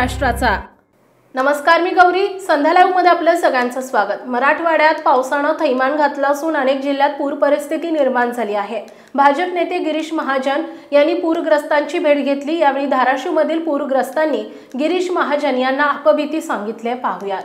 महाराष्ट्राचा। नमस्कार, मी गौरी। संध्या लाईव्ह मध्ये आपलं सगळ्यांचं स्वागत। मराठवाड्यात पावसानं थैमान घातलं असून अनेक जिल्ह्यात पूर परिस्थिती निर्माण झाली आहे। भाजप नेते गिरीश महाजन यांनी पूरग्रस्तांची भेट घेतली। यावेळी धाराशिवमधील पूरग्रस्तांनी गिरीश महाजन यांना आपबीती सांगितले। पाहूया।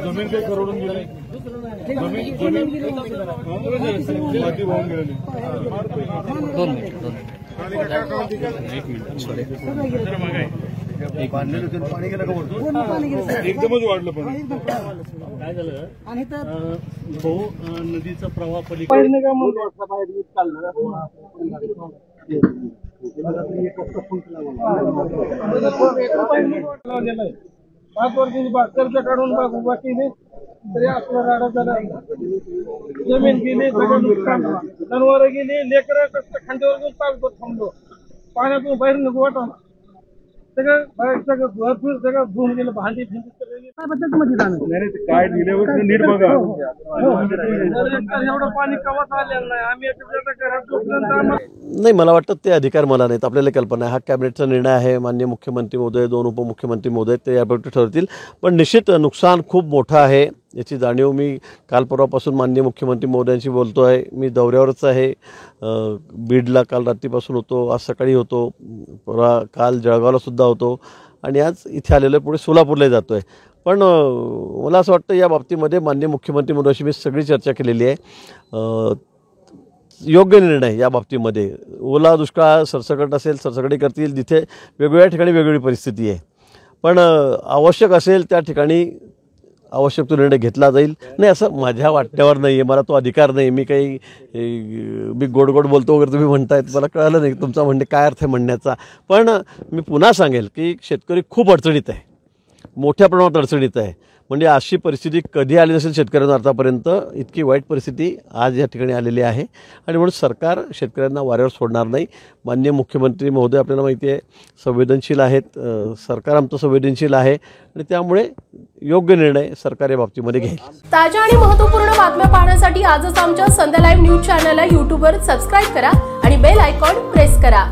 जमीन काही करोडून गेली, माती वाहून गेलेली। एकदमच वाढलं पण काय झालं आणि भाऊ नदीचा प्रवाह पलीकडे पाच वर्षांची कर्ज काढून उभा केली तरी आपला राडा झाला। जमीन गेली, सगळं नुकसान, जनावर गेली, लेकरं कष्ट खांद्यावर घेऊन चालतो, थांबलो, पाण्यातून बाहेर नको वाटा, सगळं धुवून गेलं, भांडी काय दिल्यावर नीट बघा। एवढं पाणी कवाच आलेलं नाही। आम्ही घरात नाही, मला वाटतं ते अधिकार मला नाहीत, आपल्याला कल्पना आहे। हा कॅबिनेटचा निर्णय आहे। माननीय मुख्यमंत्री महोदय, दोन उपमुख्यमंत्री महोदय ते याबाबत ठरवतील। पण निश्चित नुकसान खूप मोठं आहे, याची जाणीव मी काल परवापासून माननीय मुख्यमंत्री महोदयांशी बोलतो आहे। मी दौऱ्यावरच आहे, बीडला काल रात्रीपासून होतो, आज सकाळी होतो, काल जळगावला सुद्धा होतो आणि आज इथे आलेलो, पुढे सोलापूरला जातो आहे। पण मला असं वाटतं या बाबतीमध्ये माननीय मुख्यमंत्री महोदयांशी मी सगळी चर्चा केलेली आहे। योग्य निर्णय या बाबतीमध्ये, ओला दुष्काळ सरसकट असेल, सरसकटी करतील, जिथे वेगवेगळ्या ठिकाणी वेगवेगळी परिस्थिती आहे, पण आवश्यक असेल त्या ठिकाणी आवश्यक तो निर्णय घेतला जाईल। नाही, असं माझ्या वाटण्यावर नाही आहे, मला तो अधिकार नाही। मी गोड गोड बोलतो वगैरे तुम्ही म्हणतायत, मला कळलं नाही तुमचा म्हणणे काय अर्थ आहे म्हणण्याचा। पण मी पुन्हा सांगेल की शेतकरी खूप अडचणीत आहे, मोठ्या प्रमाणात अडचणीत आहे। म्हणजे अशी परिस्थिती कधी आली नसेल शेतकऱ्यांना आतापर्यंत, इतकी वाईट परिस्थिती आज या ठिकाणी आलेली आहे आणि म्हणून सरकार शेतकऱ्यांना वाऱ्यावर सोडणार नाही। माननीय मुख्यमंत्री महोदय आपल्याला माहिती आहे संवेदनशील आहेत, सरकार आमचं संवेदनशील आहे आणि त्यामुळे योग्य निर्णय सरकार या बाबतीमध्ये घेईल। ताज्या आणि महत्त्वपूर्ण बातम्या पाहण्यासाठी आजच आमच्या संध्या लाईव्ह न्यूज चॅनलला YouTubeवर सबस्क्राइब करा आणि बेल आयकॉन प्रेस करा।